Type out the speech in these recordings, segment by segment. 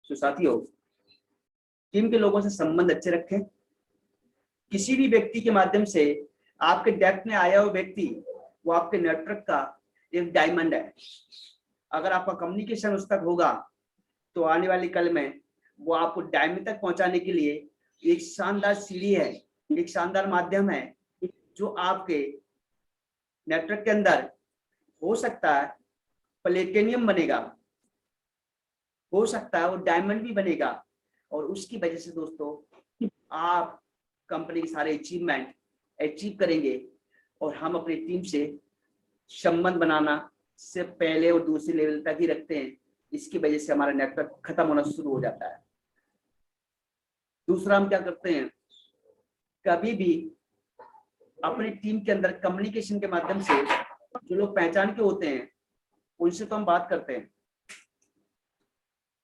तो साथियों, टीम के लोगों से संबंध अच्छे रखें। किसी भी व्यक्ति के माध्यम से आपके डेप्थ में आया हुआ व्यक्ति, वो आपके नेटवर्क का एक डायमंड है। अगर आपका कम्युनिकेशन उस तक होगा तो आने वाले कल में वो आपको डायमंड तक पहुंचाने के लिए एक शानदार सीढ़ी है, एक शानदार माध्यम है, जो आपके नेटवर्क के अंदर हो सकता है प्लेटिनियम बनेगा, हो सकता है वो डायमंड भी बनेगा। और उसकी वजह से दोस्तों आप कंपनी के सारे अचीवमेंट अचीव करेंगे। और हम अपनी टीम से संबंध बनाना से पहले और दूसरे लेवल तक ही रखते हैं। इसकी वजह से हमारा नेटवर्क खत्म होना शुरू हो जाता है। दूसरा, हम क्या करते हैं, कभी भी अपनी टीम के अंदर कम्युनिकेशन के माध्यम से जो लोग पहचान के होते हैं उनसे तो हम बात करते हैं,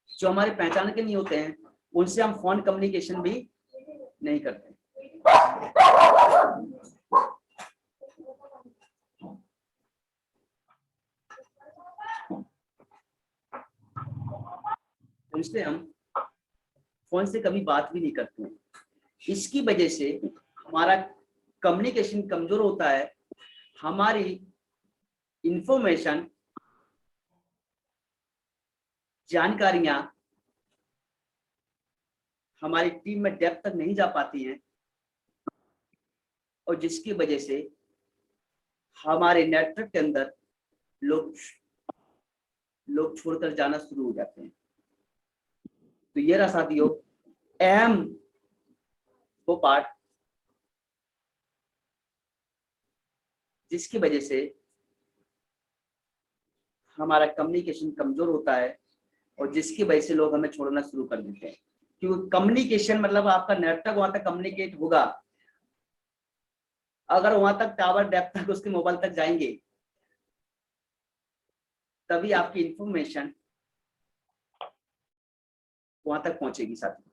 जो हमारे पहचान के नहीं होते हैं उनसे हम फोन कम्युनिकेशन भी नहीं करते। उनसे हम फोन से कभी बात भी नहीं करते हैं। इसकी वजह से हमारा कम्युनिकेशन कमजोर होता है। हमारी इंफॉर्मेशन, जानकारियां हमारी टीम में डेप्थ तक नहीं जा पाती हैं, और जिसकी वजह से हमारे नेटवर्क के अंदर लोग छोड़कर जाना शुरू हो जाते हैं। तो ये रहा साथियों अहम वो पार्ट, जिसकी वजह से हमारा कम्युनिकेशन कमजोर होता है और जिसकी वजह से लोग हमें छोड़ना शुरू कर देते हैं। क्योंकि कम्युनिकेशन मतलब आपका नेटवर्क वहां तक कम्युनिकेट होगा। अगर वहां तक टावर डेप्थ तक उसके मोबाइल तक जाएंगे तभी आपकी इंफॉर्मेशन वहां तक पहुंचेगी साथियों।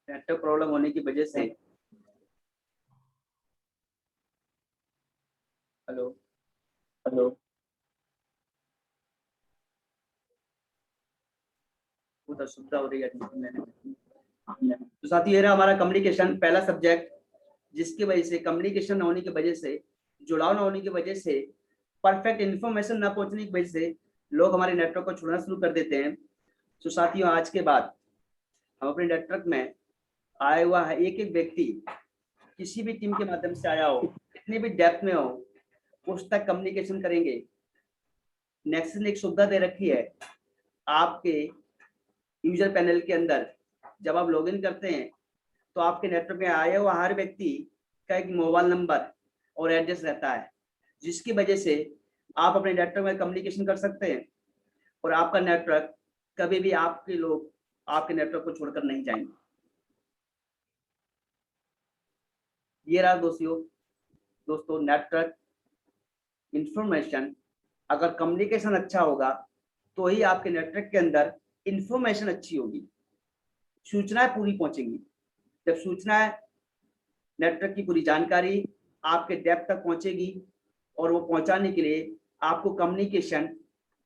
नेटवर्क प्रॉब्लम होने की वजह से, हेलो हेलो, बहुत असुविधा हो रही है admission लेने में। तो साथी ये रहा हमारा कम्युनिकेशन पहला सब्जेक्ट, जिसकी वजह से कम्युनिकेशन न होने की वजह से, जुड़ाव न होने की वजह से, परफेक्ट इंफॉर्मेशन न पहुंचने की वजह से लोग हमारे नेटवर्क को छोड़ना शुरू कर देते हैं। तो साथियों आज के बाद हम अपने नेटवर्क में आया हुआ है एक एक व्यक्ति किसी भी टीम के माध्यम से आया हो, कितनी भी डेप्थ में हो, उस तक कम्युनिकेशन करेंगे। नेक्सस ने एक सुविधा दे रखी है आपके यूजर पैनल के अंदर। जब आप लॉगिन करते हैं तो आपके नेटवर्क में आया हुआ हर व्यक्ति का एक मोबाइल नंबर और एड्रेस रहता है, जिसकी वजह से आप अपने नेटवर्क में कम्युनिकेशन कर सकते हैं और आपका नेटवर्क कभी भी आपके लोग आपके नेटवर्क को छोड़कर नहीं जाएंगे। ये रहा दोस्तों नेटवर्क इंफॉर्मेशन। अगर कम्युनिकेशन अच्छा होगा तो ही आपके नेटवर्क के अंदर इंफॉर्मेशन अच्छी होगी। सूचनाएं पूरी पहुंचेंगी। जब सूचनाएं, नेटवर्क की पूरी जानकारी आपके डेप्थ तक पहुंचेगी और वो पहुंचाने के लिए आपको कम्युनिकेशन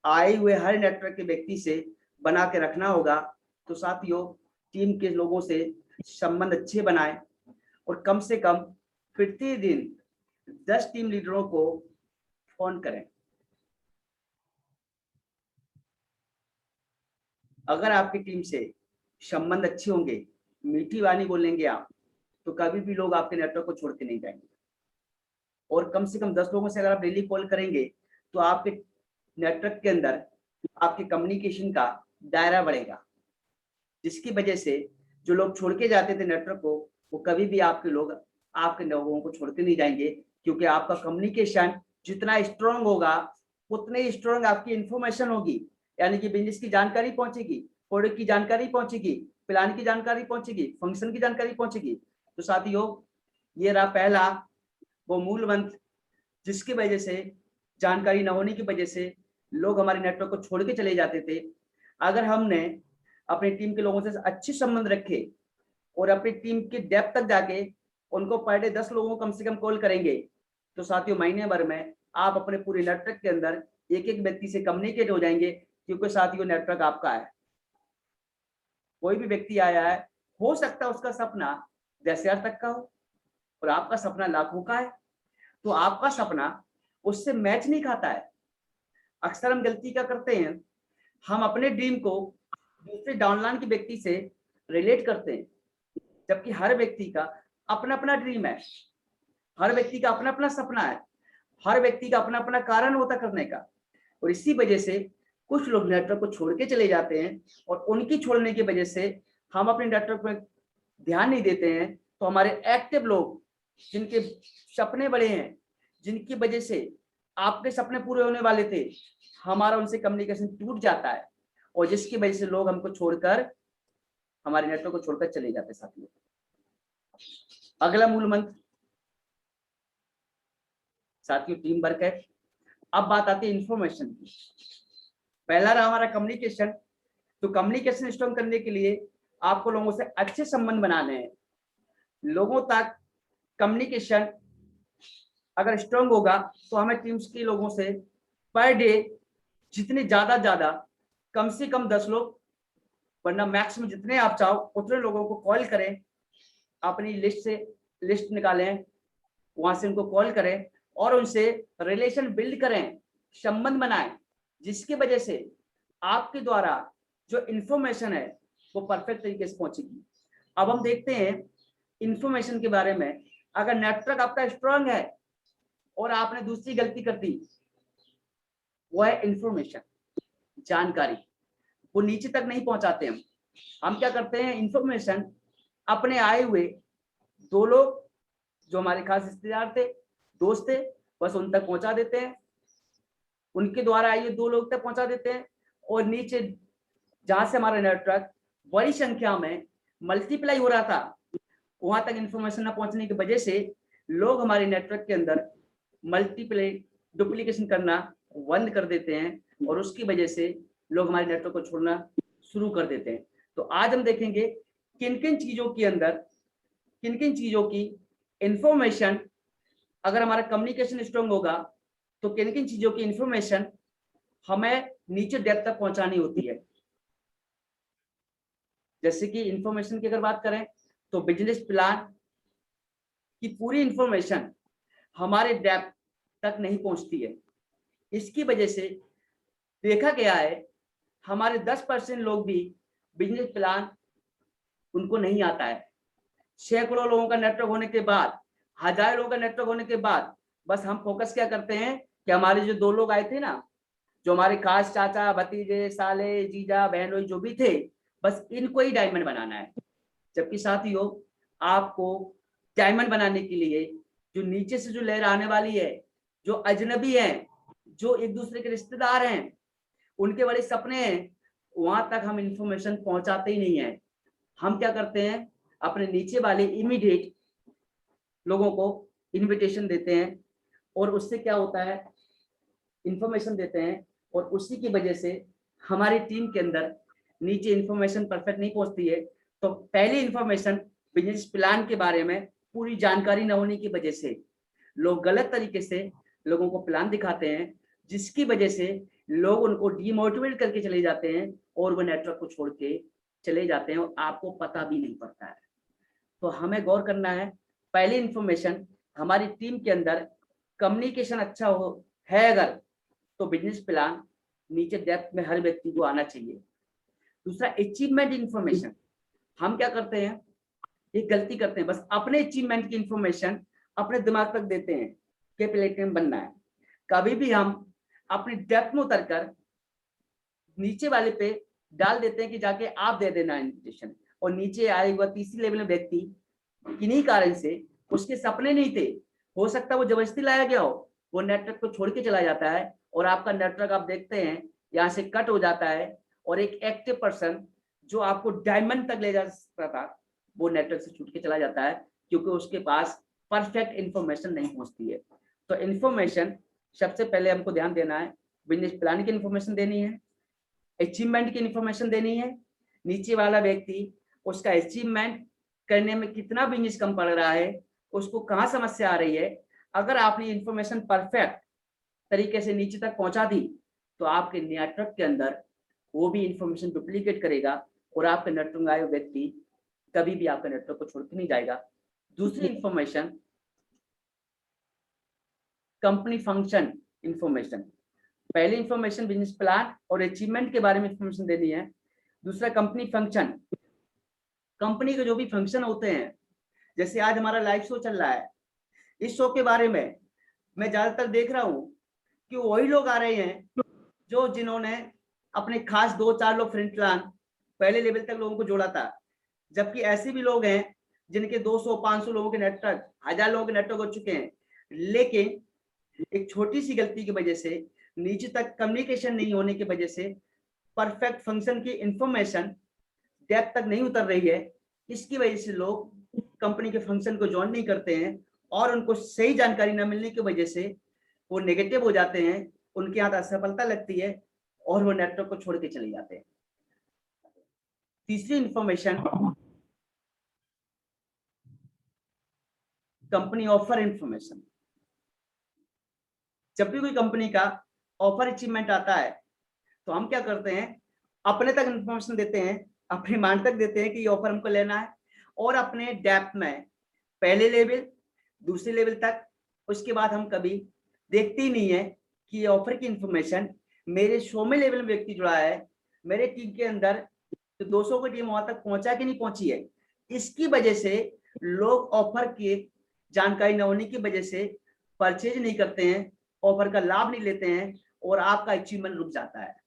आए हुए हर नेटवर्क के व्यक्ति से बना के रखना होगा। तो साथियों, टीम के लोगों से संबंध अच्छे बनाएं और कम से कम प्रतिदिन 10 टीम लीडरों को फोन करें। अगर आपकी टीम से संबंध अच्छे होंगे, मीठी वाणी बोलेंगे आप, तो कभी भी लोग आपके नेटवर्क को छोड़ के नहीं जाएंगे। और कम से कम 10 लोगों से अगर आप डेली कॉल करेंगे तो आपके नेटवर्क के अंदर आपके कम्युनिकेशन का दायरा बढ़ेगा, जिसकी वजह से जो लोग छोड़ के जाते थे नेटवर्क को, वो कभी भी आपके लोगों को छोड़ के नहीं जाएंगे, क्योंकि आपका कम्युनिकेशन जितना स्ट्रांग होगा उतने ही स्ट्रांग आपकी इंफॉर्मेशन होगी। यानी कि बिजनेस की जानकारी पहुंचेगी, प्रोडक्ट की जानकारी पहुंचेगी, प्लान की जानकारी पहुंचेगी, फंक्शन की जानकारी पहुंचेगी। तो साथियों, ये रहा पहला वो मूल मंत्र, जिसकी वजह से, जानकारी न होने की वजह से लोग हमारे नेटवर्क को छोड़ के चले जाते थे। अगर हमने अपनी टीम के लोगों से अच्छे संबंध रखे और अपनी टीम की डेप्थ तक जाके उनको पर डे 10 लोगों को कम से कम कॉल करेंगे, तो साथियों महीने भर में आप अपने पूरे नेटवर्क के अंदर एक एक व्यक्ति से कम्युनिकेट हो जाएंगे, क्योंकि साथियों नेटवर्क आपका है। कोई भी व्यक्ति आया है, हो सकता है उसका सपना 10,000 तक का हो और आपका सपना लाखों का है, तो आपका सपना उससे मैच नहीं खाता है। अक्सर हम गलती क्या करते हैं, हम अपने ड्रीम को दूसरे डाउनलाइन के व्यक्ति से रिलेट करते हैं, जबकि हर व्यक्ति का अपना अपना ड्रीम है, हर व्यक्ति का अपना अपना सपना है, हर व्यक्ति का अपना अपना कारण होता करने का। और इसी वजह से कुछ लोग नेटवर्क को छोड़ के चले जाते हैं, और उनकी छोड़ने की वजह से हम अपने नेटवर्क में ध्यान नहीं देते हैं। तो हमारे एक्टिव लोग, जिनके सपने बड़े हैं, जिनकी वजह से आपके सपने पूरे होने वाले थे, हमारा उनसे कम्युनिकेशन टूट जाता है, और जिसकी वजह से लोग हमको छोड़कर, हमारे नेटवर्क को छोड़कर चले जाते हैं। साथियों, अगला मूल मंत्र साथियों टीम वर्क है। अब बात आती है इंफॉर्मेशन की। पहला रहा हमारा कम्युनिकेशन। तो कम्युनिकेशन स्ट्रॉन्ग करने के लिए आपको लोगों से अच्छे संबंध बनाने हैं। लोगों तक कम्युनिकेशन अगर स्ट्रांग होगा तो हमें टीम्स के लोगों से पर डे जितने ज्यादा कम से कम 10 लोग, वरना मैक्सिमम जितने आप चाहो उतने लोगों को कॉल करें। अपनी लिस्ट निकालें, वहां से उनको कॉल करें और उनसे रिलेशन बिल्ड करें, संबंध बनाएं, जिसकी वजह से आपके द्वारा जो इंफॉर्मेशन है वो परफेक्ट तरीके से पहुंचेगी। अब हम देखते हैं इंफॉर्मेशन के बारे में। अगर नेटवर्क आपका स्ट्रांग है और आपने दूसरी गलती कर दी, वो है इंफॉर्मेशन, जानकारी, वो नीचे तक नहीं पहुंचाते। हम क्या करते हैं, इंफॉर्मेशन अपने आए हुए 2 लोग जो हमारे खास रिश्तेदार थे, दोस्त थे, बस उन तक पहुंचा देते हैं, उनके द्वारा आइए 2 लोग तक पहुंचा देते हैं। और नीचे जहां से हमारा नेटवर्क बड़ी संख्या में मल्टीप्लाई हो रहा था, वहां तक इंफॉर्मेशन न पहुंचने की वजह से लोग हमारे नेटवर्क के अंदर मल्टीप्लाई डुप्लीकेशन करना बंद कर देते हैं, और उसकी वजह से लोग हमारे नेटवर्क को छोड़ना शुरू कर देते हैं। तो आज हम देखेंगे किन किन चीजों की इंफॉर्मेशन, अगर हमारा कम्युनिकेशन स्ट्रांग होगा तो किन किन चीजों की इंफॉर्मेशन हमें नीचे डेप्थ तक पहुंचानी होती है। जैसे कि इंफॉर्मेशन की अगर बात करें तो बिजनेस प्लान की पूरी इंफॉर्मेशन हमारे डेप्थ तक नहीं पहुंचती है। इसकी वजह से देखा गया है हमारे 10% लोग भी बिजनेस प्लान उनको नहीं आता है। सैकड़ों लोगों का नेटवर्क होने के बाद, हजारों लोगों का नेटवर्क होने के बाद, बस हम फोकस क्या करते हैं कि हमारे जो 2 लोग आए थे ना, जो हमारे खास चाचा, भतीजे, साले, जीजा, बहनोई जो भी थे, बस इनको ही डायमंड बनाना है। जबकि साथियों, आपको डायमंड बनाने के लिए जो नीचे से जो लहर आने वाली है, जो अजनबी हैं, जो एक दूसरे के रिश्तेदार हैं, उनके बड़े सपने हैं, वहां तक हम इंफॉर्मेशन पहुंचाते ही नहीं है। हम क्या करते हैं, अपने नीचे वाले इमीडिएट लोगों को इनविटेशन देते हैं, और उससे क्या होता है, इंफॉर्मेशन देते हैं, और उसी की वजह से हमारी टीम के अंदर नीचे इंफॉर्मेशन परफेक्ट नहीं पहुंचती है। तो पहली इंफॉर्मेशन बिजनेस प्लान के बारे में पूरी जानकारी न होने की वजह से लोग गलत तरीके से लोगों को प्लान दिखाते हैं, जिसकी वजह से लोग उनको डिमोटिवेट करके चले जाते हैं और वो नेटवर्क को छोड़ के चले जाते हैं और आपको पता भी नहीं पड़ता है। तो हमें गौर करना है। पहली इंफॉर्मेशन, हमारी टीम के अंदर कम्युनिकेशन अच्छा हो है अगर, तो बिजनेस प्लान नीचे डेप्थ में हर व्यक्ति को आना चाहिए। दूसरा, अचीवमेंट इंफॉर्मेशन। हम क्या करते हैं, एक गलती करते हैं, बस अपने अचीवमेंट की इंफॉर्मेशन अपने दिमाग तक देते हैं कि प्लेटफॉर्म बनना है। कभी भी हम अपनी डेप्थ में उतरकर नीचे वाले पे डाल देते हैं कि जाके आप दे देना इन्विटेशन, और नीचे आए हुआ तीसरी लेवल में व्यक्ति किन्हीं कारण से उसके सपने नहीं थे, हो सकता है वो जबरदस्ती लाया गया हो, वो नेटवर्क को छोड़ के चला जाता है और आपका नेटवर्क आप देखते हैं यहाँ से कट हो जाता है, और एक एक्टिव पर्सन जो आपको डायमंड तक ले जा सकता था वो नेटवर्क से छूट के चला जाता है, क्योंकि उसके पास परफेक्ट इंफॉर्मेशन नहीं पहुंचती है। तो इंफॉर्मेशन सबसे पहले हमको ध्यान देना है, बिजनेस प्लान की इंफॉर्मेशन देनी है, अचीवमेंट की इंफॉर्मेशन देनी है, नीचे वाला व्यक्ति उसका अचीवमेंट करने में कितना बिजनेस कम पड़ रहा है, उसको कहाँ समस्या आ रही है। अगर आपने इंफॉर्मेशन परफेक्ट तरीके से नीचे तक पहुंचा दी तो आपके नेटवर्क के अंदर वो भी इंफॉर्मेशन डुप्लीकेट करेगा और आपके नेटवर्क में आए व्यक्ति कभी भी आपके नेटवर्क को छोड़ के नहीं जाएगा। दूसरी इंफॉर्मेशन, कंपनी फंक्शन इंफॉर्मेशन। पहली इंफॉर्मेशन बिजनेस प्लान और अचीवमेंट के बारे में इंफॉर्मेशन देनी है। दूसरा, कंपनी फंक्शन। कंपनी के जो भी फंक्शन होते हैं, जैसे आज हमारा लाइव शो चल रहा है, इस शो के बारे में मैं ज्यादातर देख रहा हूँ कि वही लोग आ रहे हैं जो जिन्होंने अपने खास 2-4 लोग फ्रंट प्लान पहले लेवल तक लोगों को जोड़ा था, जबकि ऐसे भी लोग हैं जिनके 200-500 लोगों के नेटवर्क, 1000 लोगों के नेटवर्क हो चुके हैं, लेकिन एक छोटी सी गलती की वजह से, नीचे तक कम्युनिकेशन नहीं होने की वजह से परफेक्ट फंक्शन की इंफॉर्मेशन डेप्थ तक नहीं उतर रही है। इसकी वजह से लोग कंपनी के फंक्शन को ज्वाइन नहीं करते हैं और उनको सही जानकारी न मिलने की वजह से वो नेगेटिव हो जाते हैं, उनके हाथ असफलता लगती है और वो नेटवर्क को छोड़ के चले जाते हैं। तीसरी इंफॉर्मेशन, कंपनी ऑफर इंफॉर्मेशन। जब भी कोई कंपनी का ऑफर अचीवमेंट आता है तो हम क्या करते हैं, अपने तक इंफॉर्मेशन देते हैं, अपने माइंड तक देते हैं कि ये ऑफर हमको लेना है, और अपने डेप्थ में पहले लेवल, दूसरे लेवल तक, उसके बाद हम कभी देखते ही नहीं है कि ये ऑफर की इंफॉर्मेशन मेरे 100वें लेवल में व्यक्ति जुड़ा है, मेरे टीम के अंदर तो 200 की टीम वहां तक पहुंचा कि नहीं पहुंची है। इसकी वजह से लोग ऑफर की जानकारी न होने की वजह से परचेज नहीं करते हैं, ऑफर का लाभ नहीं लेते हैं और आपका अचीवमेंट रुक जाता है।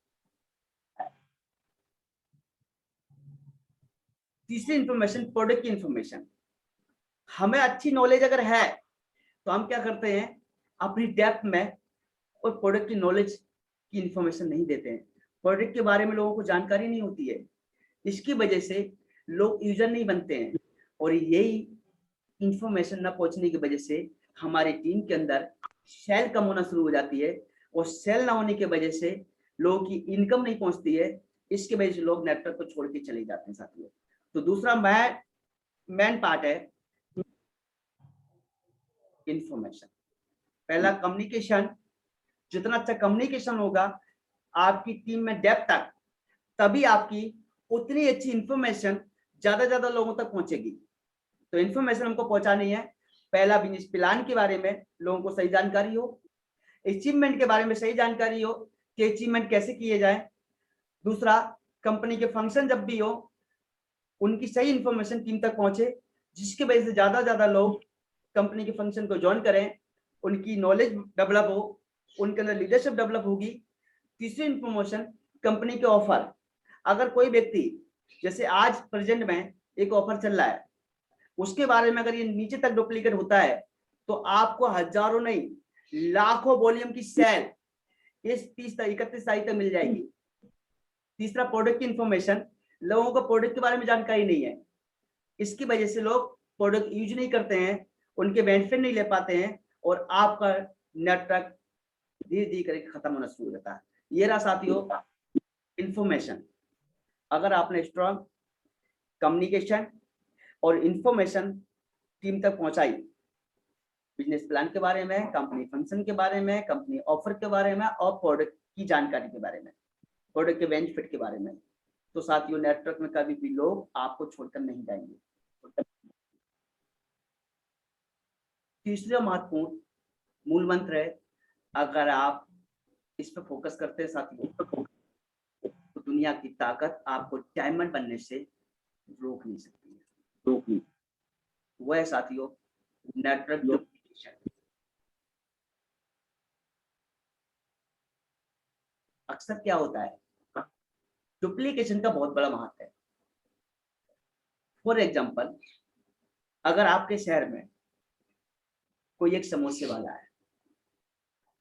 तीसरी इंफॉर्मेशन, प्रोडक्ट की इंफॉर्मेशन। हमें अच्छी नॉलेज अगर है तो हम क्या करते हैं, अपनी डेप्थ में और प्रोडक्ट की नॉलेज की इंफॉर्मेशन नहीं देते हैं। प्रोडक्ट के बारे में लोगों को जानकारी नहीं होती है, इसकी वजह से लोग यूजर नहीं बनते हैं, और यही इंफॉर्मेशन न पहुंचने की वजह से हमारी टीम के अंदर सेल कम होना शुरू हो जाती है, और सेल ना होने की वजह से लोगों की इनकम नहीं पहुंचती है। इसकी वजह से लोग नेटवर्क को छोड़ के चले जाते हैं साथियों। तो दूसरा मेन पार्ट है इंफॉर्मेशन। पहला, कम्युनिकेशन। जितना अच्छा कम्युनिकेशन होगा आपकी टीम में डेप्थ तक, तभी आपकी उतनी अच्छी इंफॉर्मेशन ज्यादा लोगों तक पहुंचेगी। तो इंफॉर्मेशन हमको पहुंचानी है। पहला, बिजनेस प्लान के बारे में लोगों को सही जानकारी हो, अचीवमेंट के बारे में सही जानकारी हो कि अचीवमेंट कैसे किए जाए। दूसरा, कंपनी के फंक्शन जब भी हो उनकी सही इंफॉर्मेशन टीम तक पहुंचे, जिसकी वजह से ज्यादा लोग कंपनी के फंक्शन को ज्वाइन करें, उनकी नॉलेज डेवलप हो, उनके अंदर लीडरशिप डेवलप होगी। तीसरी इंफॉर्मेशन, कंपनी के ऑफर। अगर कोई व्यक्ति, जैसे आज प्रेजेंट में एक ऑफर चल रहा है, उसके बारे में अगर ये नीचे तक डुप्लीकेट होता है तो आपको हजारों नहीं लाखों वॉल्यूम की सेल इस 30-31 तारीख तक मिल जाएगी। तीसरा, प्रोडक्ट की इंफॉर्मेशन। लोगों को प्रोडक्ट के बारे में जानकारी नहीं है, इसकी वजह से लोग प्रोडक्ट यूज नहीं करते हैं, उनके बेनिफिट नहीं ले पाते हैं और आपका नेटवर्क धीरे धीरे करके खत्म होना शुरू हो जाता है। ये रहा साथियों इंफॉर्मेशन। अगर आपने स्ट्रॉन्ग कम्युनिकेशन और इंफॉर्मेशन टीम तक पहुंचाई, बिजनेस प्लान के बारे में, कंपनी फंक्शन के बारे में, कंपनी ऑफर के बारे में और प्रोडक्ट की जानकारी के बारे में, प्रोडक्ट के बेनिफिट के बारे में। तो साथियों, नेटवर्क में कभी भी लोग आपको छोड़कर नहीं जाएंगे। तीसरा महत्वपूर्ण मूल मंत्र है, अगर आप इस पर फोकस करते हैं साथियों, तो दुनिया की ताकत आपको डायमंड बनने से रोक नहीं सकती है। वह है साथियों नेटवर्क डुप्लीकेशन। अक्सर क्या होता है, डुप्लीकेशन का बहुत बड़ा महत्व है। फॉर एग्जाम्पल, अगर आपके शहर में कोई एक समोसे वाला है,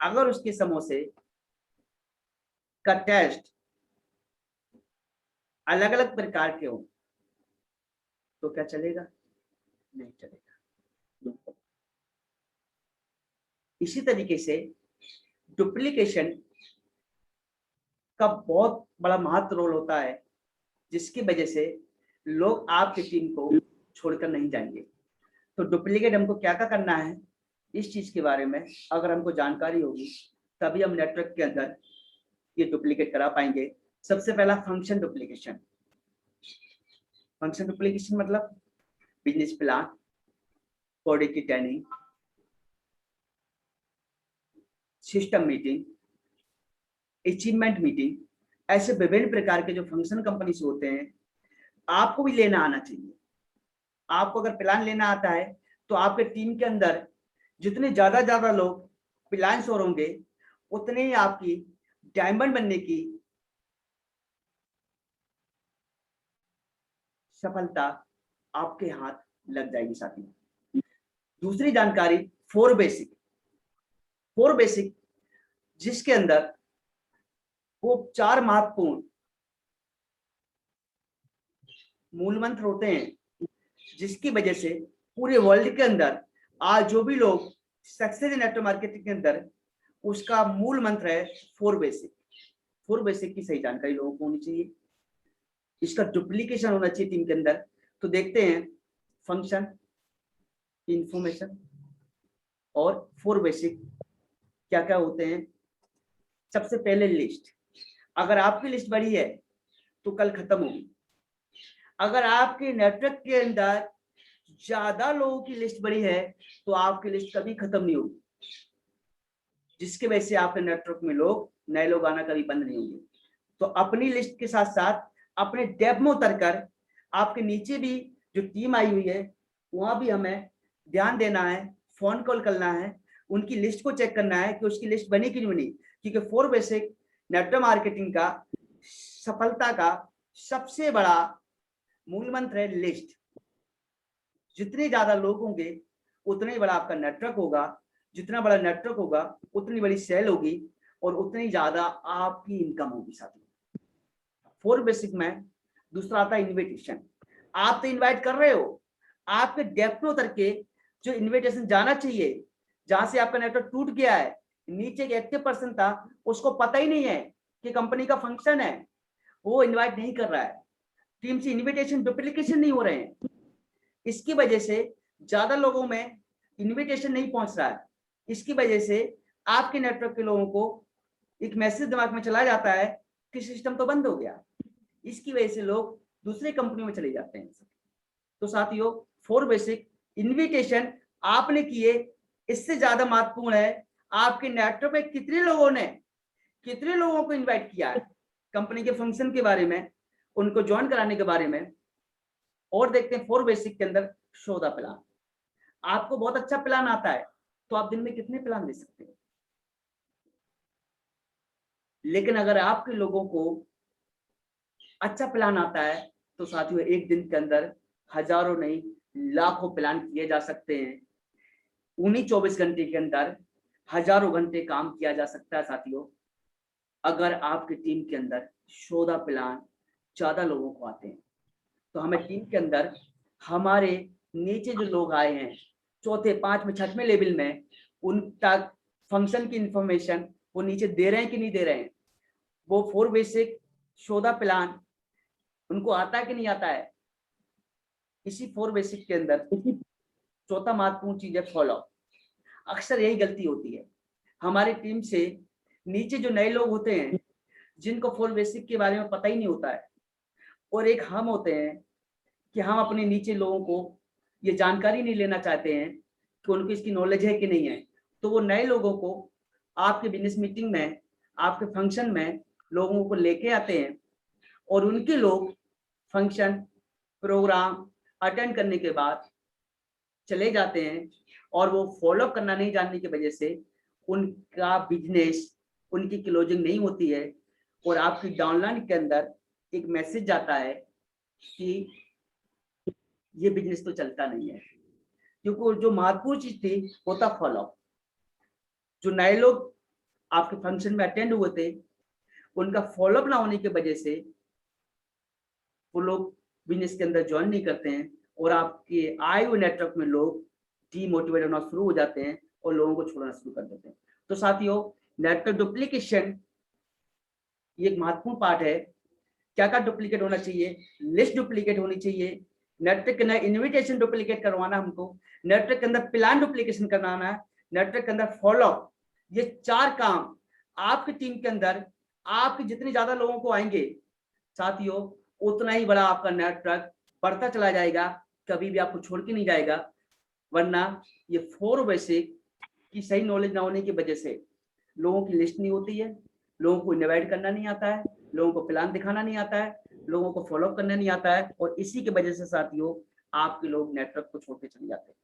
अगर उसके समोसे का टेस्ट अलग अलग प्रकार के हो तो क्या चलेगा? नहीं चलेगा। इसी तरीके से डुप्लीकेशन का बहुत बड़ा महत्व रोल होता है, जिसकी वजह से लोग आपकी टीम को छोड़कर नहीं जाएंगे। तो डुप्लीकेट हमको क्या क्या करना है, इस चीज के बारे में अगर हमको जानकारी होगी तभी हम नेटवर्क के अंदर ये डुप्लीकेट करा पाएंगे। सबसे पहला फंक्शन डुप्लीकेशन। फंक्शन डुप्लीकेशन मतलब बिजनेस प्लान, प्रोडक्ट की training, system meeting, achievement meeting, ऐसे विभिन्न प्रकार के जो फंक्शन कंपनी से होते हैं, आपको भी लेना आना चाहिए। आपको अगर प्लान लेना आता है तो आपके टीम के अंदर जितने ज्यादा लोग प्लान और होंगे, उतने ही आपकी डायमंड बनने की सफलता आपके हाथ लग जाएगी साथियों। दूसरी जानकारी, फोर बेसिक, जिसके अंदर वो 4 महत्वपूर्ण मूल मंत्र होते हैं, जिसकी वजह से पूरे वर्ल्ड के अंदर आज जो भी लोग सक्सेस इन नेटवर्क मार्केटिंग के अंदर, उसका मूल मंत्र है फोर बेसिक की सही जानकारी लोगों को होनी चाहिए। इसका डुप्लीकेशन होना चाहिए टीम के अंदर। तो देखते हैं फंक्शन, इंफॉर्मेशन और फोर बेसिक क्या क्या होते हैं। सबसे पहले लिस्ट। अगर आपकी लिस्ट बड़ी है तो कल खत्म होगी। अगर आपके नेटवर्क के अंदर ज्यादा लोगों की लिस्ट बड़ी है तो आपकी लिस्ट कभी खत्म नहीं होगी, जिसके वजह से आपके नेटवर्क में नए लोग आना कभी बंद नहीं होंगे। तो अपनी लिस्ट के साथ साथ अपने डेप में उतरकर आपके नीचे भी जो टीम आई हुई है वहां भी हमें ध्यान देना है, फोन कॉल करना है, उनकी लिस्ट को चेक करना है कि उसकी लिस्ट बनी कि नहीं बनी। क्योंकि फोर बेसिक नेटवर्क मार्केटिंग का सफलता का सबसे बड़ा मूल मंत्र है लिस्ट। जितने ज्यादा लोग होंगे उतना ही बड़ा आपका नेटवर्क होगा, जितना बड़ा नेटवर्क होगा उतनी बड़ी सेल होगी और उतनी ज्यादा आपकी इनकम होगी साथियों। फोर बेसिक में दूसरा आता है इन्विटेशन। आप तो इनवाइट कर रहे हो, आपके डेप्थ में उतर के जो इन्विटेशन जाना चाहिए, जहां से आपका नेटवर्क टूट गया है, नीचे एक एक्टिव पर्सन था उसको पता ही नहीं है कि कंपनी का फंक्शन है, वो इनवाइट नहीं कर रहा है, टीम से इन्विटेशन डुप्लीकेशन नहीं हो रहे हैं। इसकी वजह से ज्यादा लोगों में इन्विटेशन नहीं पहुंच रहा है। इसकी वजह से आपके नेटवर्क के लोगों को एक मैसेज दिमाग में चला जाता है कि सिस्टम तो बंद हो गया। इसकी वजह से लोग दूसरी कंपनी में चले जाते हैं। तो साथियों, फोर बेसिक इन्विटेशन आपने किए, इससे ज्यादा महत्वपूर्ण है आपके नेटवर्क में कितने लोगों को इनवाइट किया है कंपनी के फंक्शन के बारे में, उनको ज्वाइन कराने के बारे में। और देखते हैं फोर बेसिक के अंदर शो द प्लान। आपको बहुत अच्छा प्लान आता है तो आप दिन में कितने प्लान दे सकते हैं, लेकिन अगर आपके लोगों को अच्छा प्लान आता है तो साथियों एक दिन के अंदर हजारों नहीं लाखों प्लान किए जा सकते हैं। उन्हीं 24 घंटे के अंदर हजारों घंटे काम किया जा सकता है साथियों, अगर आपकी टीम के अंदर शो द प्लान ज्यादा लोगों को आते हैं। तो हमें टीम के अंदर हमारे नीचे जो लोग आए हैं चौथे, पांचवें, छठवें लेवल में, उन तक फंक्शन की इंफॉर्मेशन वो नीचे दे रहे हैं कि नहीं दे रहे हैं, वो four basic show the plan उनको आता है कि नहीं आता है, इसी 4 बेसिक के अंदर चौथा महत्वपूर्ण चीज है फॉलो। अक्सर यही गलती होती है हमारी टीम से नीचे जो नए लोग होते हैं जिनको 4 बेसिक के बारे में पता ही नहीं होता है, और एक हम होते हैं कि हम अपने नीचे लोगों को ये जानकारी नहीं लेना चाहते हैं कि उनको इसकी नॉलेज है कि नहीं है। तो वो नए लोगों को आपके बिजनेस मीटिंग में, आपके फंक्शन में लोगों को लेके आते हैं, और उनके लोग फंक्शन प्रोग्राम अटेंड करने के बाद चले जाते हैं, और वो फॉलो करना नहीं जानने की वजह से उनका बिजनेस, उनकी क्लोजिंग नहीं होती है, और आपकी डाउनलाइन के अंदर एक मैसेज जाता है कि ये बिजनेस तो चलता नहीं है। क्योंकि जो महत्वपूर्ण चीज थी वो था फॉलो। जो नए लोग आपके फंक्शन में अटेंड हुए थे उनका फॉलोअप ना होने की वजह से वो लोग बिजनेस के अंदर ज्वाइन नहीं करते हैं, और आपके आए हुए नेटवर्क में लोग डीमोटिवेट होना शुरू हो जाते हैं और लोगों को छोड़ना शुरू कर देते हैं। तो साथियों, नेटवर्क डुप्लीकेशन ये एक महत्वपूर्ण पार्ट है। क्या क्या डुप्लीकेट होना चाहिए? लिस्ट डुप्लीकेट होनी चाहिए, नेटवर्क के अंदर इन्विटेशन डुप्लीकेट करवाना हमको, नेटवर्क के अंदर प्लान डुप्लीकेशन करवाना है, नेटवर्क के अंदर फॉलोअप। ये 4 काम आपकी टीम के अंदर आपके जितने ज्यादा लोगों को आएंगे साथियों, उतना ही बड़ा आपका नेटवर्क बढ़ता चला जाएगा, कभी भी आपको छोड़ के नहीं जाएगा। वरना ये 4 बेसिक की सही नॉलेज ना होने की वजह से लोगों की लिस्ट नहीं होती है, लोगों को इनवाइट करना नहीं आता है, लोगों को प्लान दिखाना नहीं आता है, लोगों को फॉलो करना नहीं आता है, और इसी की वजह से साथियों आपके लोग नेटवर्क को छोड़ के चले जाते हैं।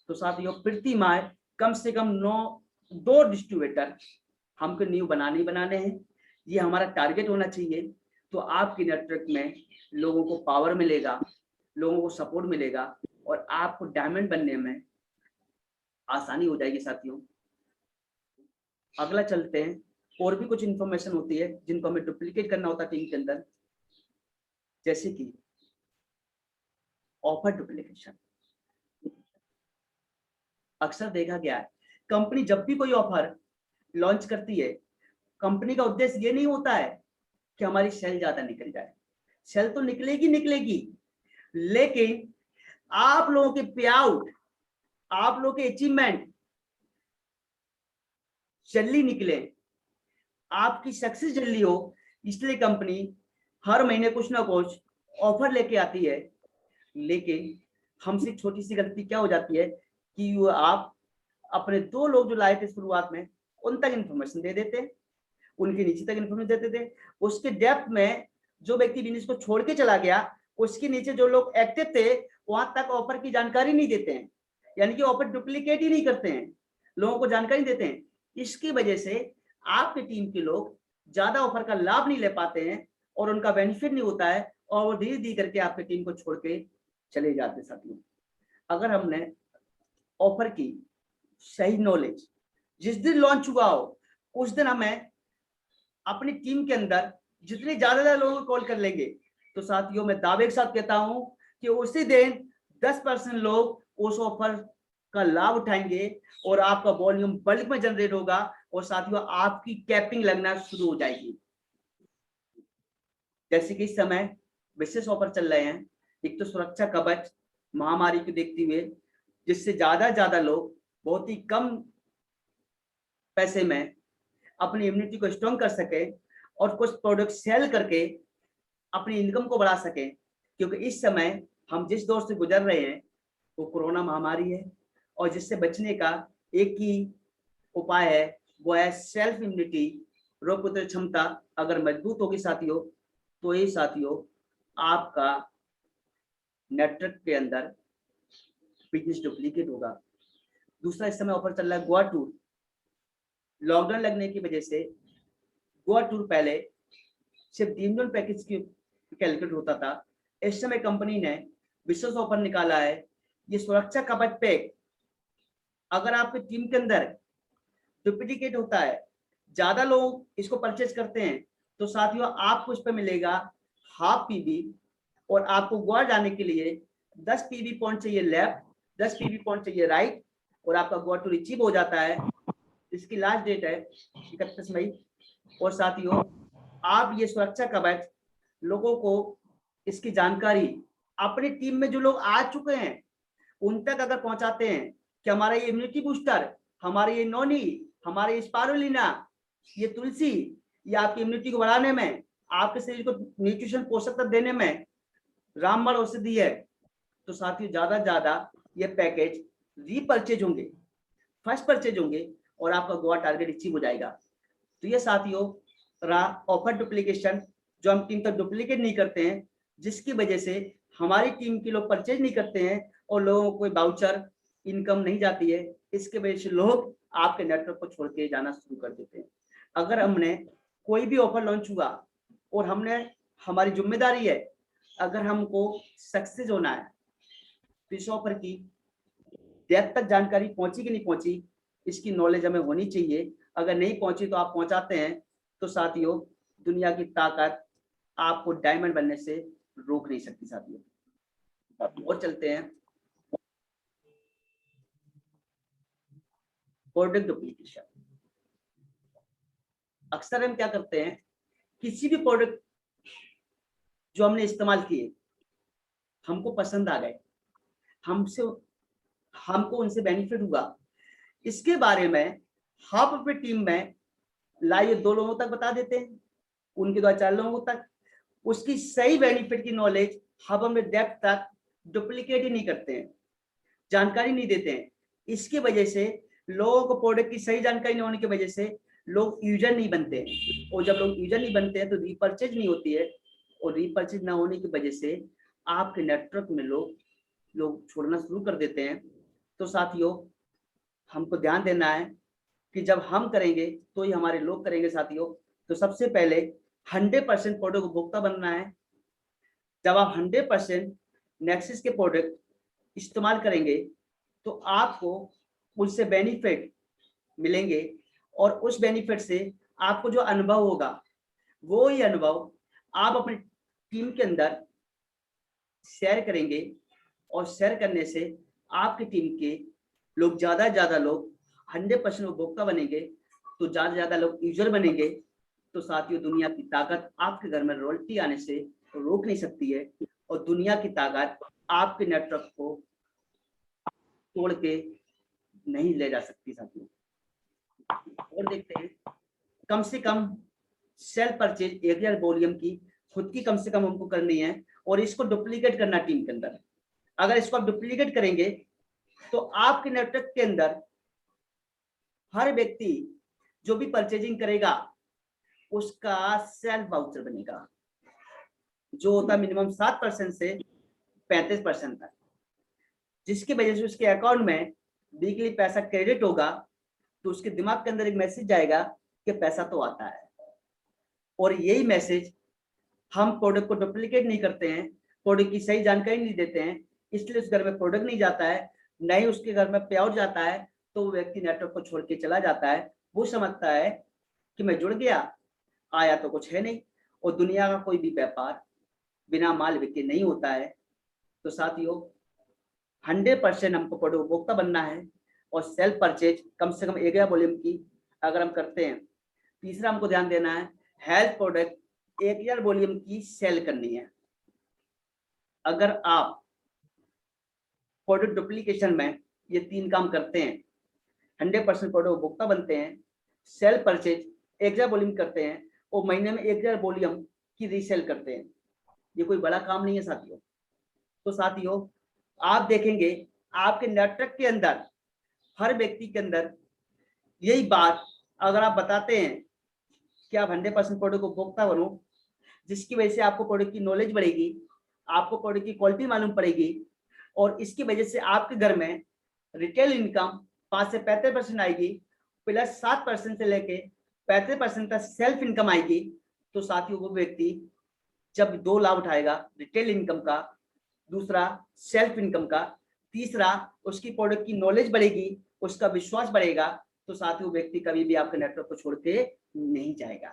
तो साथियों, प्रति माह कम से कम 2 डिस्ट्रीब्यूटर हमको न्यू बनाने हैं, ये हमारा टारगेट होना चाहिए। तो आपके नेटवर्क में लोगों को पावर मिलेगा, लोगों को सपोर्ट मिलेगा, और आपको डायमंड बनने में आसानी हो जाएगी साथियों। अगला चलते हैं, और भी कुछ इंफॉर्मेशन होती है जिनको हमें डुप्लीकेट करना होता है टीम के अंदर, जैसे कि ऑफर डुप्लीकेशन। अक्सर देखा गया है कंपनी जब भी कोई ऑफर लॉन्च करती है, कंपनी का उद्देश्य ये नहीं होता है कि हमारी सेल ज्यादा निकल जाए। सेल तो निकलेगी, लेकिन आप लोगों के पे आउट, आप लोगों के अचीवमेंट जल्दी निकले, आपकी सक्सेस जल्दी हो, इसलिए कंपनी हर महीने कुछ ना कुछ ऑफर लेके आती है। लेकिन हमसे छोटी सी गलती क्या हो जाती है कि वो आप अपने 2 लोग जो लाए थे शुरुआत में उन तक इन्फॉर्मेशन दे देते, उनके नीचे तक इन्फॉर्मेशन देते थे, उसके डेप्थ में जो व्यक्ति बिजनेस को छोड़ के चला गया उसके नीचे जो लोग एक्टिव थे वहां तक ऑफर की जानकारी नहीं देते हैं, यानी कि ऑफर डुप्लीकेट ही नहीं करते हैं, लोगों को जानकारी देते हैं। इसकी वजह से आपकी टीम के लोग ज्यादा ऑफर का लाभ नहीं ले पाते हैं और उनका बेनिफिट नहीं होता है, और वो धीरे धीरे करके आपकी टीम को छोड़ के चले जाते हैं। साथियों, अगर हमने ऑफर की सही नॉलेज जिस दिन लॉन्च हुआ हो उस दिन हमें अपनी टीम के अंदर जितने ज्यादा लोगों को कॉल कर लेंगे, तो साथियों मैं दावे के साथ कहता हूं कि उसी दिन 10% लोग उस ऑफर का लाभ उठाएंगे और आपका वॉल्यूम बल्क में जनरेट होगा, और साथियों आपकी कैपिंग लगना शुरू हो जाएगी। जैसे कि इस समय विशेष ऑफर चल रहे हैं, एक तो सुरक्षा कवच महामारी को देखते हुए, जिससे ज्यादा लोग बहुत ही कम पैसे में अपनी इम्यूनिटी को स्ट्रॉन्ग कर सके और कुछ प्रोडक्ट सेल करके अपनी इनकम को बढ़ा सके। क्योंकि इस समय हम जिस दौर से गुजर रहे हैं वो कोरोना महामारी है, और जिससे बचने का एक ही उपाय है, वो है सेल्फ इम्यूनिटी, रोग प्रतिरोधक क्षमता अगर मजबूत होगी साथियों, तो ये साथियों आपका नेटवर्क के अंदर बिजनेस डुप्लीकेट होगा। दूसरा, इस समय ऑफर चल रहा है गोवा टूर। लॉकडाउन लगने की वजह से गोवा टूर पहले सिर्फ 3 दिन पैकेज की कैलकुलेट होता था, इस समय कंपनी ने विशेष ऑफर निकाला है, ये सुरक्षा कवच पैक। अगर आपकी टीम के अंदर डुप्लीकेट होता है, ज्यादा लोग इसको परचेज करते हैं, तो साथियों आपको इस पर मिलेगा हाफ पीबी, और आपको गोवा जाने के लिए 10 पीबी पॉइंट चाहिए लेफ्ट, 10 पीबी पॉइंट चाहिए राइट, और आपका गोवा टूर अचीव हो जाता है। इसकी लास्ट डेट है 31 मई। और साथियों आप ये सुरक्षा कवच लोगों को इसकी जानकारी अपनी टीम में जो लोग आ चुके हैं उन तक अगर पहुंचाते हैं कि हमारा ये इम्यूनिटी बूस्टर, हमारे ये नोनी, हमारे ये स्पारुलिना, ये तुलसी, ये आपकी इम्यूनिटी को बढ़ाने में, आपके शरीर को न्यूट्रिशन पोषक तत्व देने में रामबाण औषधि है, तो साथियों ज्यादा ज्यादा ये पैकेज रीपरचेज होंगे, फर्स्ट परचेज होंगे और आपका गोवा टारगेट अचीव हो जाएगा। तो ये साथियों रहा ऑफर डुप्लीकेशन, जो हम टीम तक डुप्लीकेट नहीं करते हैं, जिसकी वजह से हमारी टीम के लोग परचेज नहीं करते हैं और लोगों को बाउचर इनकम नहीं जाती है। इसके वजह से लोग आपके नेटवर्क को छोड़ के जाना शुरू कर देते हैं। अगर हमने कोई भी ऑफर लॉन्च हुआ और हमने, हमारी जिम्मेदारी है, अगर हमको सक्सेस होना है तो इस ऑफर की डेप्थ तक जानकारी पहुंची कि नहीं पहुंची, इसकी नॉलेज हमें होनी चाहिए। अगर नहीं पहुंची तो आप पहुंचाते हैं तो साथियों दुनिया की ताकत आपको डायमंड बनने से रोक नहीं सकती साथियों। और चलते हैं प्रोडक्ट डुप्लीकेशन। अक्सर हम क्या करते हैं, किसी भी प्रोडक्ट जो हमने इस्तेमाल किए हमको पसंद आ गए, हमको उनसे बेनिफिट हुआ, इसके बारे में हम अपनी टीम में लाइव 2 लोगों तक बता देते हैं, उनके द्वारा 4 लोगों तक। उसकी सही बेनिफिट की नॉलेज हम अपने डेप्थ तक डुप्लीकेट ही नहीं करते हैं, जानकारी नहीं देते हैं। इसकी वजह से लोगों को प्रोडक्ट की सही जानकारी नहीं होने की वजह से लोग यूजर नहीं बनते हैं, और जब लोग यूजर नहीं बनते हैं तो रीपरचेज नहीं होती है, और रीपरचेज ना होने की वजह से आपके नेटवर्क में लोग छोड़ना शुरू कर देते हैं। तो साथियों हमको ध्यान देना है कि जब हम करेंगे तो ही हमारे लोग करेंगे साथियों। तो सबसे पहले 100% प्रोडक्ट उपभोक्ता बनना है। जब आप 100% नेक्सस के प्रोडक्ट इस्तेमाल करेंगे तो आपको उससे बेनिफिट मिलेंगे, और उस बेनिफिट से आपको जो अनुभव होगा वो ही अनुभव आप अपनी टीम के अंदर शेयर करेंगे, और शेयर करने से आपकी टीम के लोग ज्यादा लोग 100% उपभोक्ता बनेंगे, तो ज्यादा लोग यूजर बनेंगे। तो साथियों दुनिया की ताकत आपके घर में रॉयल्टी आने से रोक नहीं सकती है, और दुनिया की ताकत आपके नेटवर्क को तोड़ के नहीं ले जा सकती साथियों। और देखते हैं कम से कम सेल परचेज 1000 वॉल्यूम की खुद की कम से कम हमको करनी है, और इसको डुप्लीकेट करना टीम के अंदर। अगर इसको आप डुप्लीकेट करेंगे तो आपके नेटवर्क के अंदर हर व्यक्ति जो भी परचेजिंग करेगा उसका सेल्फ वाउचर बनेगा, जो होता है मिनिमम 7% से 35% तक, जिसकी वजह से उसके अकाउंट में वीकली पैसा क्रेडिट होगा, तो उसके दिमाग के अंदर एक मैसेज जाएगा कि पैसा तो आता है। और यही मैसेज हम प्रोडक्ट को डुप्लीकेट नहीं करते हैं, प्रोडक्ट की सही जानकारी नहीं देते हैं, इसलिए उस घर में प्रोडक्ट नहीं जाता है, नहीं उसके घर में पे आउट जाता है, तो वो व्यक्ति नेटवर्क को छोड़ के चला जाता है। वो समझता है कि मैं जुड़ गया, आया तो कुछ है नहीं, और दुनिया का कोई भी व्यापार बिना माल बिके नहीं होता है। तो साथियों 100% हमको प्रोडक्ट उपभोक्ता बनना है, और सेल्फ परचेज कम से कम 1000 वॉल्यूम की अगर हम करते हैं। तीसरा हमको ध्यान देना है, हेल्थ प्रोडक्ट 1000 वॉल्यूम की सेल करनी है। अगर आप प्रोडक्ट डुप्लीकेशन में ये 3 काम करते हैं, 100% प्रोडक्ट उपभोक्ता बनते हैं, सेल परचेज 1000 वॉल्यूम करते हैं, और महीने में 1000 वॉल्यूम की रीसेल करते हैं, ये कोई बड़ा काम नहीं है साथियों। तो साथियों आप देखेंगे आपके नेटवर्क के अंदर हर व्यक्ति के अंदर यही बात अगर आप बताते हैं कि आप 100% प्रोडक्ट उपभोक्ता बनो, जिसकी वजह से आपको प्रोडक्ट की नॉलेज बढ़ेगी, आपको प्रोडक्ट की क्वालिटी मालूम पड़ेगी, और इसकी वजह से आपके घर में रिटेल इनकम 5 से 35% आएगी, प्लस 7% से लेके 35% तक सेल्फ इनकम आएगी। तो साथियों वो व्यक्ति जब 2 लाभ उठाएगा, रिटेल इनकम का, दूसरा सेल्फ इनकम का, तीसरा उसकी प्रोडक्ट की नॉलेज बढ़ेगी, उसका विश्वास बढ़ेगा, तो साथियों व्यक्ति कभी भी आपके नेटवर्क को छोड़ के नहीं जाएगा।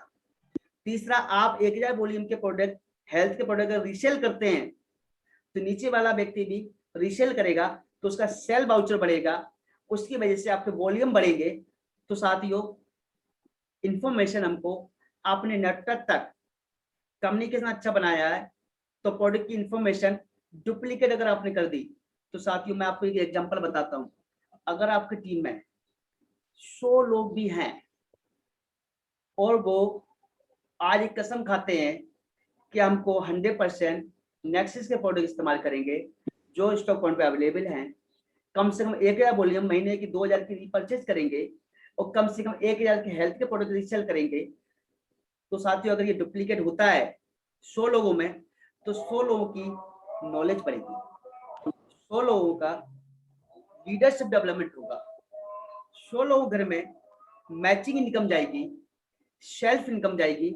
तीसरा आप 1000 वॉल्यूम के प्रोडक्ट, हेल्थ के प्रोडक्ट अगर रीसेल करते हैं तो नीचे वाला व्यक्ति भी रीसेल करेगा, तो उसका सेल वाउचर बढ़ेगा, उसकी वजह से आपके वॉल्यूम बढ़ेंगे। तो साथियों इंफॉर्मेशन हमको अपने नेटवर्क तक कम्युनिकेशन अच्छा बनाया है, तो प्रोडक्ट की इंफॉर्मेशन डुप्लीकेट अगर आपने कर दी, तो साथियों मैं आपको एक एग्जांपल बताता हूँ। अगर आपकी टीम में 100 लोग भी हैं और वो आज एक कसम खाते हैं कि हमको 100% नेक्सिस के प्रोडक्ट इस्तेमाल करेंगे जो स्टॉक पॉइंट पे अवेलेबल हैं, कम से कम 1000 वॉल्यूम महीने की 2000 की रीपरचेज करेंगे और कम से कम 1000 के हेल्थ के प्रोडक्ट रीसेल करेंगे, तो साथियों अगर ये डुप्लीकेट होता है 100 लोगों में, तो 100 लोगों की नॉलेज बढ़ेगी, 100 लोगों का लीडरशिप डेवलपमेंट होगा, 100 लोगों घर में मैचिंग इनकम जाएगी, सेल्फ इनकम जाएगी,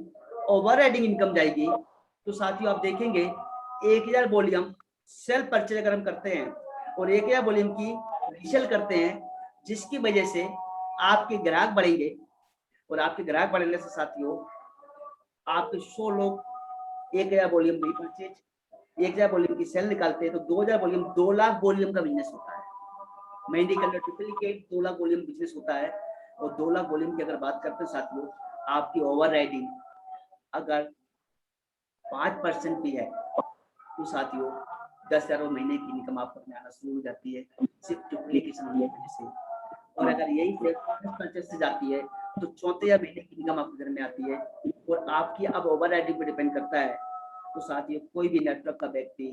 ओवर राइडिंग इनकम जाएगी। तो साथियों आप देखेंगे 1000 वॉल्यूम सेल्फ परचेज अगर हम करते हैं और 1000 वॉल्यूम की रीसेल करते हैं, जिसकी वजह से आपके ग्राहक बढ़ेंगे और आपके ग्राहक बढ़ने से साथियों आपके 100 लोग 1000 वॉल्यूम रीपरचेज, 1000 वॉल्यूम की सेल निकालते हैं, तो 2000 वॉल्यूम 2 लाख वॉल्यूम का बिजनेस होता है। महीने के अंदर डुप्लीकेट 2 लाख वॉल्यूम बिजनेस होता है। और 2 लाख वॉल्यूम की अगर बात करते हैं साथियों, आपकी ओवर राइडिंग अगर 5% भी है, तो साथियों 10,000 महीने की इनकम आपको अपने आना शुरू हो जाती है सिर्फ डुप्लीकेशन होने की वजह से। और अगर यही 10% से जाती है तो 34 महीने की इनकम आपके घर में आती है। और आपकी अब ओवर राइडिंग पर डिपेंड करता है। तो साथियों कोई भी नेटवर्क का व्यक्ति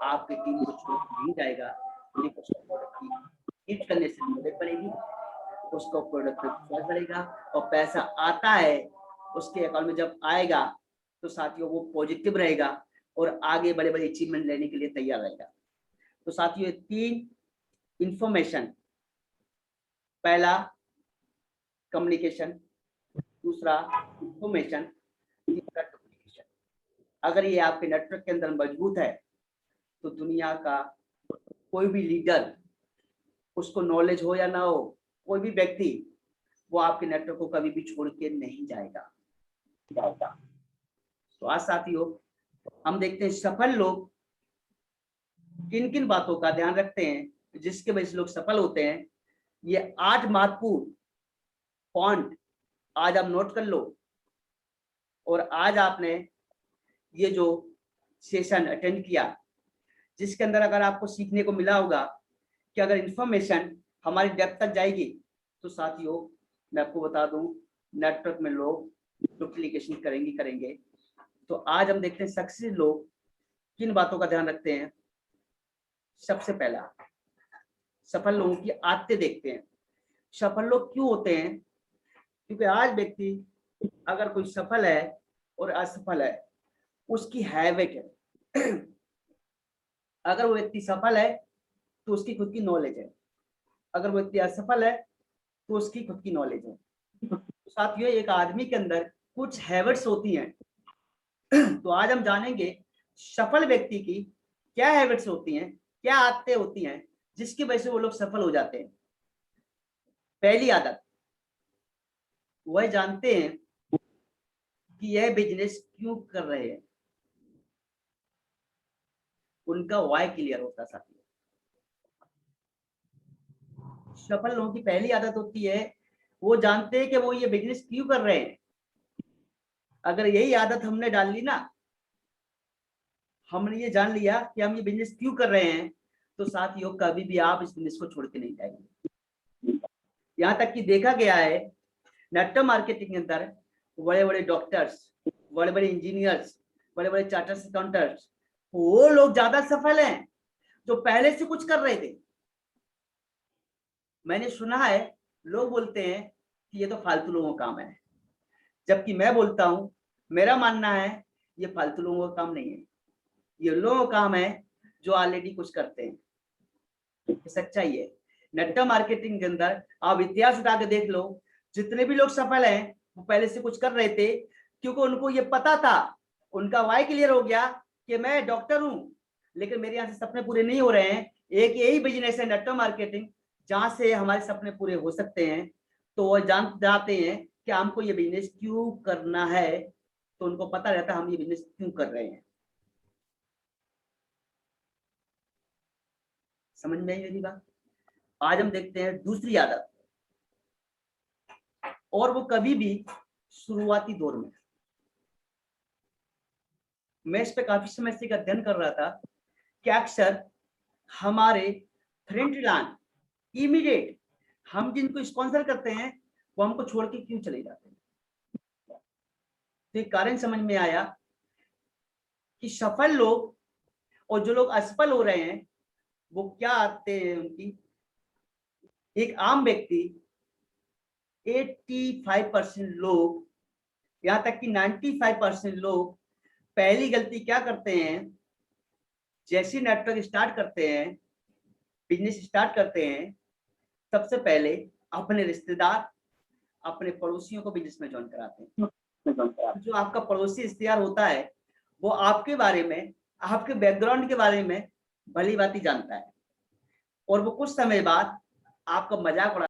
आपकी टीम को छोड़ नहीं जाएगा, उसको प्रोडक्ट की हिट करने से मदद पड़ेगी, उसको प्रोडक्ट पे विश्वास बढ़ेगा और पैसा आता है उसके अकाउंट में जब आएगा तो साथियों वो पॉजिटिव रहेगा और आगे बड़े बड़े अचीवमेंट लेने के लिए तैयार रहेगा। तो साथियों 3 इंफॉर्मेशन, पहला कम्युनिकेशन, दूसरा इंफॉर्मेशन, तीसरा कम्युनिकेशन। अगर ये आपके नेटवर्क के अंदर मजबूत है तो दुनिया का कोई भी लीडर, उसको नॉलेज हो या ना हो, कोई भी व्यक्ति वो आपके नेटवर्क को कभी भी छोड़ के नहीं जाएगा। तो आज साथियों हम देखते हैं सफल लोग किन किन बातों का ध्यान रखते हैं जिसके वजह से लोग सफल होते हैं। ये 8 महत्वपूर्ण पॉइंट आज आप नोट कर लो। और आज आपने ये जो सेशन अटेंड किया, जिसके अंदर अगर आपको सीखने को मिला होगा कि अगर इंफॉर्मेशन हमारी डेप्थ तक जाएगी, तो साथियों मैं आपको बता दूं नेटवर्क में लोग डुप्लीकेशन करेंगे। तो आज हम देखते हैं सक्सेस लोग किन बातों का ध्यान रखते हैं। सबसे पहला सफल लोगों की आदतें देखते हैं। सफल लोग क्यों होते हैं? क्योंकि आज व्यक्ति अगर कोई सफल है और असफल है, उसकी हैबिट है। अगर वो व्यक्ति सफल है तो उसकी खुद की नॉलेज है, अगर वो व्यक्ति असफल है तो उसकी खुद की नॉलेज है। तो साथियों एक आदमी के अंदर कुछ हैबिट्स होती हैं। तो आज हम जानेंगे सफल व्यक्ति की क्या हैबिट्स होती हैं, क्या आदतें होती हैं जिसकी वजह से वो लोग सफल हो जाते हैं। पहली आदत, वह जानते हैं कि यह बिजनेस क्यों कर रहे हैं, उनका वाई क्लियर होता साथियों। सफल लोगों की पहली आदत होती है वो जानते हैं कि वो ये बिजनेस क्यों कर रहे हैं। अगर यही आदत हमने डाल ली ना, हमने ये जान लिया कि हम ये बिजनेस क्यों कर रहे हैं, तो साथियों कभी भी आप इस बिजनेस को छोड़ के नहीं जाएंगे। यहाँ तक कि देखा गया है नेटवर्क मार्केटिंग के अंदर बड़े बड़े डॉक्टर्स, बड़े बड़े इंजीनियर्स, बड़े बड़े चार्टर्ड अकाउंटेंट्स, वो लोग ज्यादा सफल हैं जो पहले से कुछ कर रहे थे। मैंने सुना है लोग बोलते हैं कि ये तो फालतू लोगों का काम है, जबकि मैं बोलता हूं मेरा मानना है ये फालतू लोगों का काम नहीं है, ये लोगों का काम है जो ऑलरेडी कुछ करते हैं। सच्चाई है। नेटवर्क मार्केटिंग के अंदर आप इतिहास उठा के देख लो, जितने भी लोग सफल हैं वो पहले से कुछ कर रहे थे, क्योंकि उनको ये पता था, उनका वाई क्लियर हो गया कि मैं डॉक्टर हूं लेकिन मेरे यहाँ से सपने पूरे नहीं हो रहे हैं, एक यही बिजनेस है नेटवर्क मार्केटिंग जहां से हमारे सपने पूरे हो सकते हैं। तो वो जानते हैं कि हमको ये बिजनेस क्यों करना है, तो उनको पता रहता है हम ये बिजनेस क्यों कर रहे हैं। समझ में आई मेरी बात? आज हम देखते हैं दूसरी आदत, और वो कभी भी शुरुआती दौर में, मैं इस पे काफी समय से अध्ययन कर रहा था कि अक्सर हमारे फ्रेंड लाइन इमीडिएट हम जिनको स्पॉन्सर करते हैं वो हमको छोड़ के क्यों चले जाते हैं। तो एक कारण समझ में आया कि सफल लोग और जो लोग असफल हो रहे हैं वो क्या आते हैं उनकी। एक आम व्यक्ति 85% लोग, यहाँ तक कि 95% लोग पहली गलती क्या करते हैं, जैसे नेटवर्क स्टार्ट करते हैं, बिजनेस स्टार्ट करते हैं, सबसे पहले अपने रिश्तेदार, अपने पड़ोसियों को बिजनेस में ज्वाइन कराते हैं। जो आपका पड़ोसी रिश्तेदार होता है वो आपके बारे में, आपके बैकग्राउंड के बारे में भली भांति जानता है और वो कुछ समय बाद आपका मजाक उड़ा